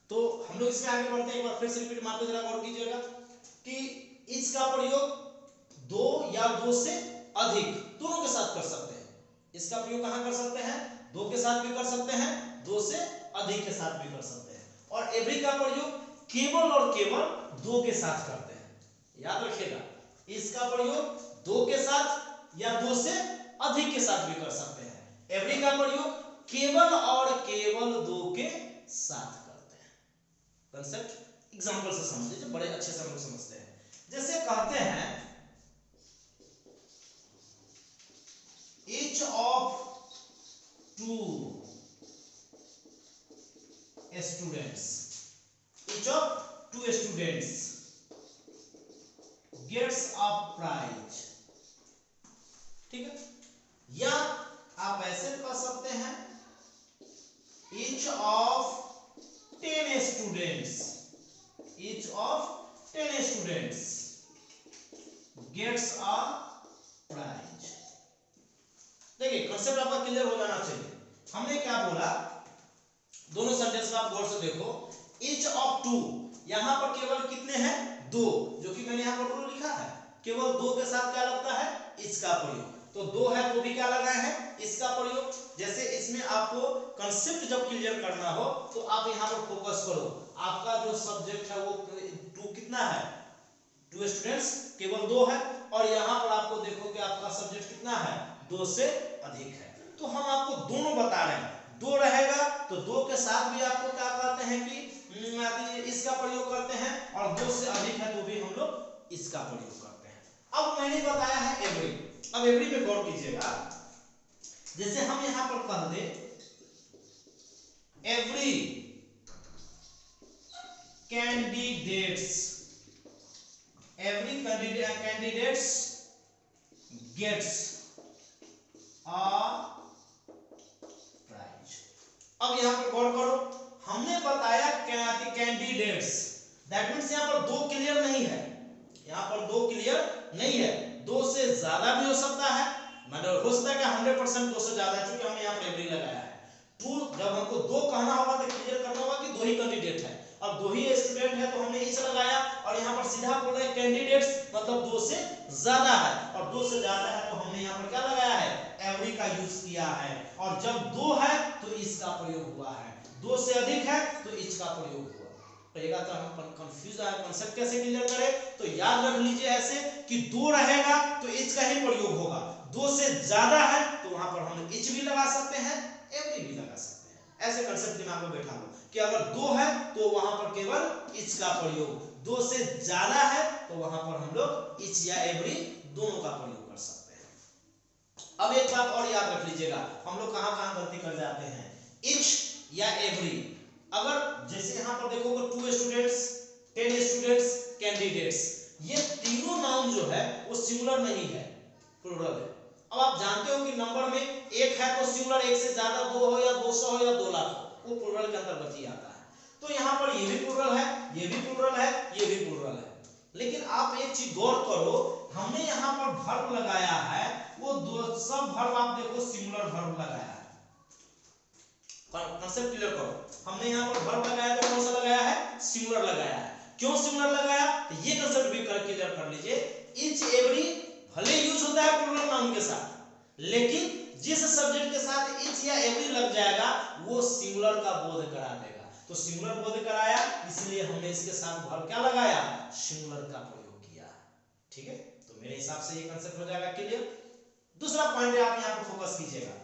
तो हम लोग इसमें आगे बढ़ते हैं, एक बार फिर से रिपीट मारते जरा गौर कीजिएगा कि इच का प्रयोग दो या दो से अधिक दोनों के साथ कर सकते हैं। इसका प्रयोग कहां कर सकते हैं? दो के साथ भी कर सकते हैं, दो से अधिक के साथ भी कर सकते हैं। और एवरी का प्रयोग केवल और केवल दो के साथ करते हैं। याद रखिएगा, इसका प्रयोग दो के साथ या दो से अधिक के साथ भी कर सकते हैं। एवरी का प्रयोग केवल और केवल दो के साथ करते हैं। कंसेप्ट एग्जांपल से समझ लीजिए, बड़े अच्छे से हम लोग समझते हैं। जैसे कहते हैं each of two students, each of two students gets a prize। ठीक है, या आप ऐसे कह सकते हैं each of 10 students, each of 10 students gets a prize। देखिए कंसेप्ट आपका क्लियर हो जाना चाहिए। हमने क्या बोला, दोनों सेंटेंस में आप गौर से देखो, each of two, यहां पर केवल कितने हैं? दो, जो कि मैंने यहां पर रूल लिखा है। केवल दो के साथ क्या लगता है? इच का प्रयोग। तो दो है तो भी क्या लगाए हैं? इसका प्रयोग। जैसे इसमें आपको कंसेप्ट जब क्लियर करना हो तो आप यहां पर फोकस करो। आपका जो सब्जेक्ट है वो टू कितना है? टू स्टूडेंट्स केवल दो है, और यहां पर आपको देखो कि आपका सब्जेक्ट कितना है? दो से अधिक है। तो हम आपको दोनों बता रहे हैं, दो रहेगा तो दो के साथ भी आपको क्या कहते हैं कि इसका प्रयोग करते हैं, और दो से अधिक है तो भी हम लोग इसका प्रयोग करते हैं। अब मैंने बताया है एवरी। अब एवरी में गौर कीजिएगा, जैसे हम यहां पर कह दे every candidates, every candidates gets a prize। अब यहां पर गौर करो, हमने बताया कैंडिडेट्स, दैट मींस यहां पर दो क्लियर नहीं है, यहां पर दो क्लियर नहीं है, दो से ज्यादा भी हो सकता है, मतलब हो सकता है कि 100% दो से ज्यादा, क्योंकि हमने यहां पर एवरी लगाया है। टू जब हमको दो कहना होगा तो क्लियर करना होगा कि दो ही कैंडिडेट है, अब दो ही स्टूडेंट है तो हमने इस लगाया, और यहाँ पर सीधा बोल रहे हैं कैंडिडेट्स मतलब दो से ज्यादा है, और दो से ज्यादा है तो हमने यहाँ पर क्या लगाया है? एवरी का यूज किया है। और जब दो है तो इसका प्रयोग हुआ है, दो से अधिक है तो इसका प्रयोग हुआ। कहेगा तो हम कंफ्यूज है, कांसेप्ट कैसे क्लियर करें? तो याद रख लीजिए ऐसे कि दो रहेगा तो इच का ही प्रयोग होगा, दो से ज्यादा है तो वहां पर हम इच भी लगा सकते हैं, एवरी भी लगा सकते हैं। ऐसे कंसेप्ट दिमाग में बैठा लो कि अगर दो है तो वहां पर केवल इच का प्रयोग, दो से ज्यादा है तो वहां पर हम लोग इच या एवरी दोनों का प्रयोग कर सकते हैं। अब एक बात और याद रख लीजिएगा, हम लोग कहां-कहां गलती कर जाते हैं, इच या एवरी। अगर जैसे यहां पर देखोगे 2 स्टूडेंट्स, 10 स्टूडेंट्स, कैंडिडेट्स, ये तीनों नाउन जो है वो सिंगुलर नहीं है, प्लूरल है। अब आप जानते हो कि नंबर में एक है तो सिंगुलर, एक से ज्यादा, दो हो या 200 हो या 2 लाख हो, वो प्लूरल के अंतर्गत ही आता है। तो यहाँ पर ये भी प्लूरल है, ये भी प्लूरल है, ये भी प्लूरल है। लेकिन आप एक चीज गौर करो, हमने यहाँ पर वर्ब लगाया है, वो सब वर्ब आप देखो सिंगुलर वर्ब लगाया है। कांसेप्ट क्लियर करो, हमने यहाँ पर वर्ब लगाया तो कौन सा लगाया है? सिंगुलर लगाया है। क्यों सिंगुलर लगाया? तो ये कांसेप्ट भी क्लियर कर लीजिए, इच एवरी भले यूज होता है प्लूरल नाउन के साथ, लेकिन जिस सब्जेक्ट के साथ इच या एवरी लग जाएगा वो सिंगुलर का बोध करा देगा। तो सिंगुलर बोध कराया, इसलिए हमने इसके साथ वर्ब क्या लगाया? सिंगुलर का प्रयोग किया। ठीक है, तो मेरे हिसाब से ये कांसेप्ट हो जाएगा क्लियर। दूसरा पॉइंट आप यहाँ पर फोकस कीजिएगा,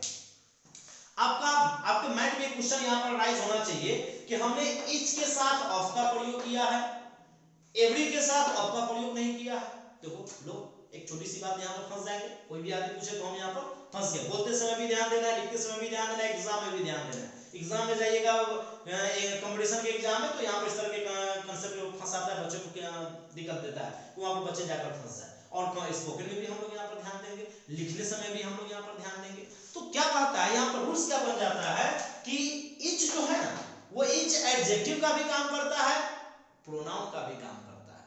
आपके माइंड में एक क्वेश्चन यहाँ पर राइज होना चाहिए कि हमने इच के साथ ऑफ का प्रयोग किया है, एवरी के साथ ऑफ का प्रयोग नहीं किया है। देखो लोग एक छोटी सी बात यहाँ पर फंस जाएंगे, कोई भी आदमी पूछे तो हम यहाँ पर फंस गए। बोलते समय भी ध्यान देना है, लिखते समय भी ध्यान देना है, एग्जाम में भी ध्यान देना है। एग्जाम में जाइएगा, कंपटीशन के एग्जाम में, तो यहाँ पर इस तरह के कंसेप्ट फंसाता है, बच्चों को दिक्कत देता है, तो वहाँ पर बच्चे जाकर फंस जाए। और स्पोकन में भी हम लोग यहाँ पर ध्यान देंगे, लिखने समय भी हम लोग यहाँ पर ध्यान देंगे। तो क्या कहता है यहाँ पर रूल्स क्या बन जाता है कि इच जो है ना, वो इच एडजेक्टिव का भी काम करता है, प्रोनाउन का भी काम करता है।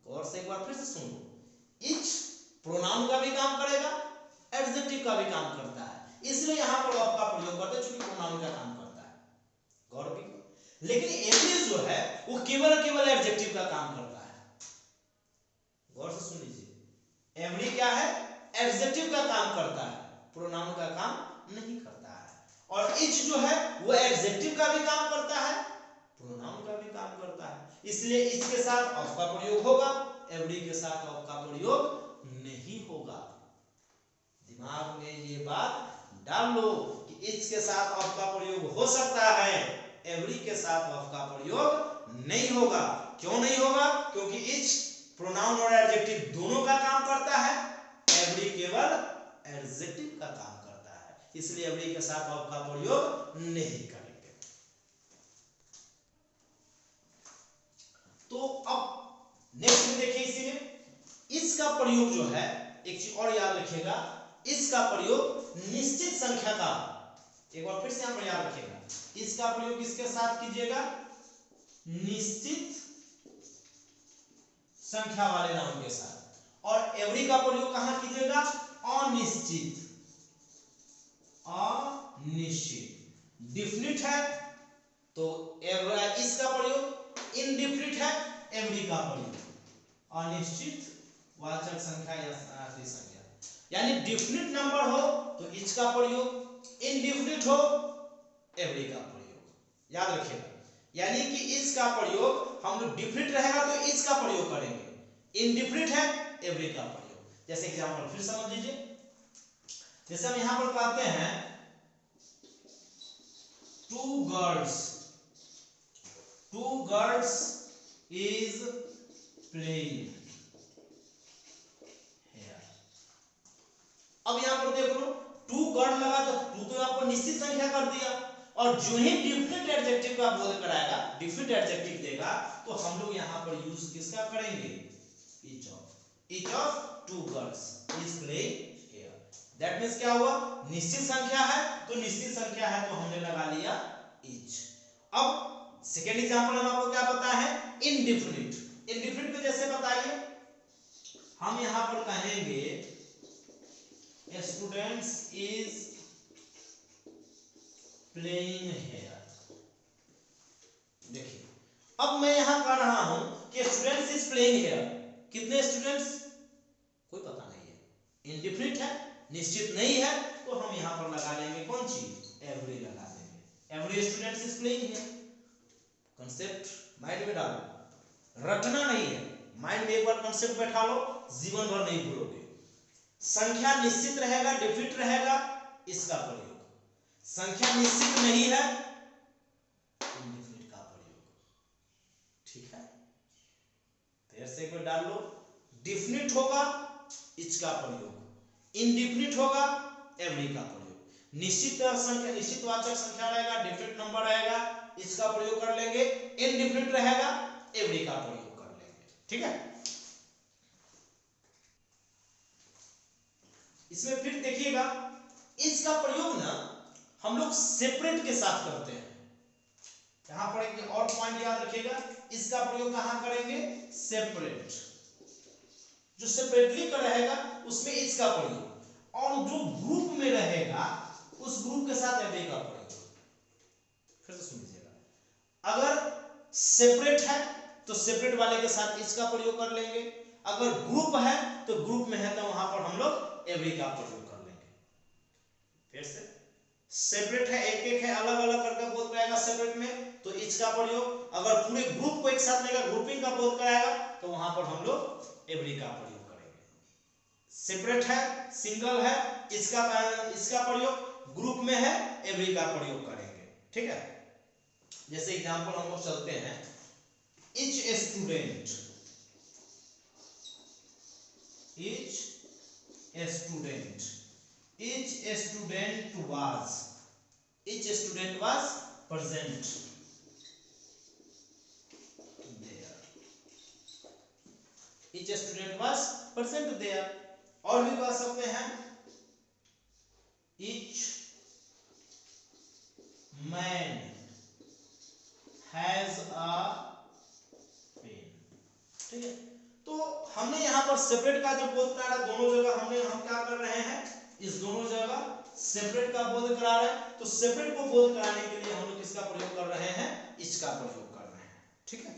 और से एक बार फिर से सुन लो, इच प्रोनाउन का भी काम करेगा, एडजेक्टिव का भी काम करता है, इसलिए यहां पर ऑफ का प्रयोग करते हैं, क्योंकि प्रोनाउन का काम करता है। गौर कीजिए, लेकिन एवरी जो है वो केवल और केवल एडजेक्टिव का काम करता है। गौर से सुन लीजिए, एवरी क्या है, एडजेक्टिव का काम करता है, प्रोनाउन का काम नहीं करता है। और इच जो है वो एडजेक्टिव का भी काम करता है, प्रोनाउन का भी काम करता है, इसलिए इच के साथ ऑफ का प्रयोग होगा, एवरी के साथ ऑफ का प्रयोग नहीं होगा। दिमाग में ये बात डाल लो कि इच के साथ ऑफ का प्रयोग हो सकता है, एवरी के साथ ऑफ का प्रयोग नहीं होगा। क्यों नहीं होगा? क्योंकि इच प्रोनाउन और एडजेक्टिव दोनों का काम करता है, एवरी केवल एडजेक्टिव का काम करता है, इसलिए एवरी के साथ ऑफ का प्रयोग नहीं करेंगे। तो अब नेक्स्ट में देखिए, इसी में इसका प्रयोग जो है, एक चीज और याद रखिएगा, इसका प्रयोग निश्चित संख्या का, एक बार फिर से यहां पर याद रखिएगा, इसका प्रयोग किसके साथ कीजिएगा, निश्चित संख्या वाले नाउन के साथ। और एवरी का प्रयोग कहां कीजिएगा, अनिश्चित, अनिश्चित। डिफिनिट है तो इसका प्रयोग, इनडिफिनिट है एवरी का प्रयोग, अनिश्चित वाचक संख्या या सार्थी संख्या। यानी डिफिनिट नंबर हो तो इच का प्रयोग, इनडिफिनिट हो एवरी का प्रयोग। याद रखिएगा, यानी कि इच का प्रयोग हम लोग, डिफिनिट रहेगा तो इच का प्रयोग करेंगे, इनडिफिनिट है एवरी का प्रयोग। जैसे एग्जांपल फिर समझ लीजिए, जैसे हम यहां पर कहते हैं two girls is playing here. अब यहां पर देख लो, टू गर्ल लगा तो टू तो आपको निश्चित संख्या कर दिया, और जो ही डिफिनिट एडजेक्टिव का बोध कराएगा, डिफिनिट एडजेक्टिव देगा, तो हम लोग यहां पर यूज किसका करेंगे, each of two girls is playing here। That means क्या हुआ, निश्चित संख्या है तो निश्चित संख्या है तो हमने लगा लिया each। अब सेकेंड एग्जांपल हम आपको क्या पता है, इनडिफिनिट। इनडिफिनिट को जैसे बताइए, हम यहां पर कहेंगे स्टूडेंट्स इज प्लेइंग हियर। देखिए, अब मैं यहां कह रहा हूं कि स्टूडेंट्स इज प्लेइंग हियर, कितने स्टूडेंट्स कोई पता नहीं है, इनडिफिनिट है, निश्चित नहीं है, तो हम यहां पर लगा लेंगे कौन चीज, एवरी लगा देंगे, every students is playing here. Concept mind में डालो, रटना नहीं है, माइंड में एक बार कंसेप्ट बैठा लो, जीवन भर नहीं भूलोगे। संख्या निश्चित रहेगा, डिफिनिट रहेगा, इसका प्रयोग। संख्या निश्चित नहीं है, इनडिफिनिट का प्रयोग। ठीक है, फिर से एक बार डाल लो, डिफिनिट होगा इच का प्रयोग, इनडिफिनिट होगा एवरी का प्रयोग। निश्चित संख्या, निश्चित वाचक संख्या रहेगा, डिफिनिट नंबर रहेगा, इसका प्रयोग कर लेंगे, इनडिफिनिट रहेगा एवरी का प्रयोग कर लेंगे। ठीक है, इसमें फिर देखिएगा, इसका प्रयोग ना हम लोग सेपरेट के साथ करते हैं। यहां पर एक और पॉइंट याद रखिएगा, इसका प्रयोग कहां करेंगे, सेपरेट। जो सेपरेटली का रहेगा उसमें इसका प्रयोग, और जो ग्रुप में रहेगा उस ग्रुप के साथ एवरी का प्रयोग। फिर से सुन लीजिएगा, अगर सेपरेट है तो सेपरेट वाले के साथ इसका प्रयोग कर लेंगे, अगर ग्रुप है तो ग्रुप में है तो वहां पर हम लोग एवरी का प्रयोग कर लेंगे। फिर से, सेपरेट है, एक एक है, अलग अलग करके बोध कराएगा सेपरेट में, तो इच का प्रयोग। अगर पूरे ग्रुप को एक साथ लेकर ग्रुपिंग का बोध कराएगा तो वहां पर हम लोग एवरी का प्रयोग करेंगे। सेपरेट है, सिंगल है, इसका प्रयोग, ग्रुप में है एवरी का प्रयोग करेंगे। ठीक है, जैसे एग्जांपल हम लोग चलते हैं, etch student, etch student, each student was present there, each student was present there। और भी कह सकते हैं, each man has a pen। ठीक है, तो हमने यहां पर सेपरेट का जो बोध करा है, दोनों जगह हम क्या कर रहे हैं, इस दोनों जगह सेपरेट का बोध करा रहे हैं, तो सेपरेट को बोध कराने के लिए हम लोग किसका प्रयोग कर रहे हैं, इच का प्रयोग कर रहे हैं। ठीक है,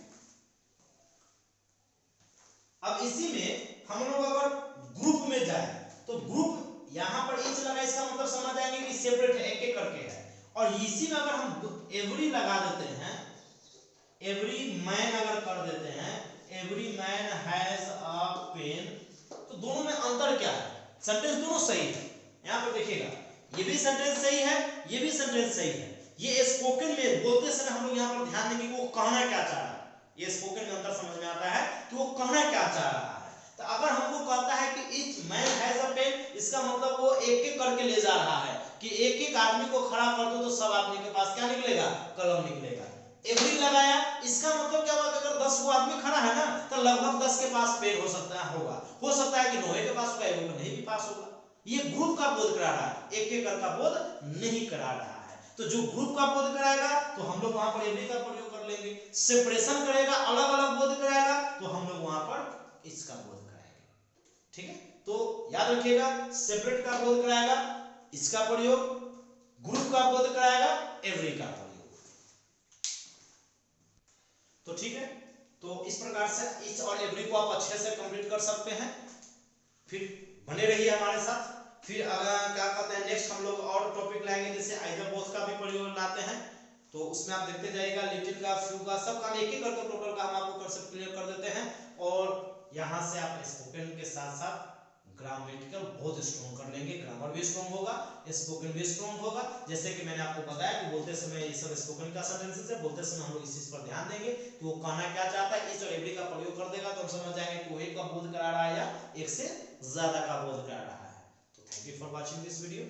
अब इसी में हम लोग अगर ग्रुप में जाए तो ग्रुप यहाँ पर इच लगा, इसका मतलब समझ आएंगे कि सेपरेट है, एक एक करके है। और इसी में अगर हम एवरी लगा देते हैं, एवरी मैन अगर कर देते हैं, every man has a pen, तो दोनों में अंतर क्या है? सेंटेंस दोनों सही है। यहाँ पर देखिएगा, ये भी सेंटेंस सही है, ये भी सेंटेंस सही है। ये स्पोकन में बोलते समय हम लोग यहाँ पर ध्यान देंगे कि वो कहना क्या चाह रहा है। ये स्पोकन में अंतर समझ में आता है कि वो कहना क्या चाह रहा है। तो अगर हमको कहता है कि each man has a pen, इसका मतलब वो एक एक करके ले जा रहा है कि एक एक आदमी को खड़ा कर दो तो सब आदमी के पास क्या निकलेगा? कलम निकलेगा। एवरी लगाया, इसका मतलब क्या हुआ कि अगर 10 वो आदमी खड़ा है ना, तो लगभग 10 के पास पेन हो सकता है कि 9 के पास होगा, एगो को नहीं भी पास होगा। ये ग्रुप का बोध करा रहा है, एक एक का बोध नहीं करा रहा है। तो जो ग्रुप का बोध कराएगा तो हम लोग वहां पर एवरी का प्रयोग कर लेंगे। सेपरेशन करेगा, अलग अलग बोध कराएगा, तो हम लोग वहां पर इसका बोध कराएंगे। ठीक है, तो याद रखिएगा, सेपरेट का बोध कराएगा इसका प्रयोग, ग्रुप का बोध कराएगा एवरी का प्रयोग। तो ठीक है, तो इस प्रकार से इच और एवरी को आप अच्छे से कंप्लीट कर सकते हैं। फिर बने रहिए हमारे साथ। फिर अगर क्या कहते हैं, नेक्स्ट हम लोग और टॉपिक लाएंगे, जैसे आइदर बोथ का भी प्रयोग लाते हैं, तो उसमें आप देखते जाइएगा, लिटिल का, फ्यू का, सब काम एक एक करके टोटल का हम आपको कंसेप्ट क्लियर कर देते हैं। और यहाँ से आप स्पोकन के साथ साथ ग्रामेटिकल बहुत स्ट्रॉन्ग कर लेंगे, ग्रामर भी स्ट्रॉन्ग होगा, स्पोकन भी स्ट्रॉन्ग होगा। जैसे कि मैंने आपको बताया कि बोलते समय ये सब स्पोकन का सेंटेंसेस है, बोलते समय हम लोग इस चीज पर ध्यान देंगे कि वो कहना क्या चाहता है। इच और एवरी का प्रयोग कर देगा तो हम समझ जाएंगे कि वो एक का बोध करा रहा है या एक से ज्यादा का बोध करा रहा है। तो thank you for watching this video.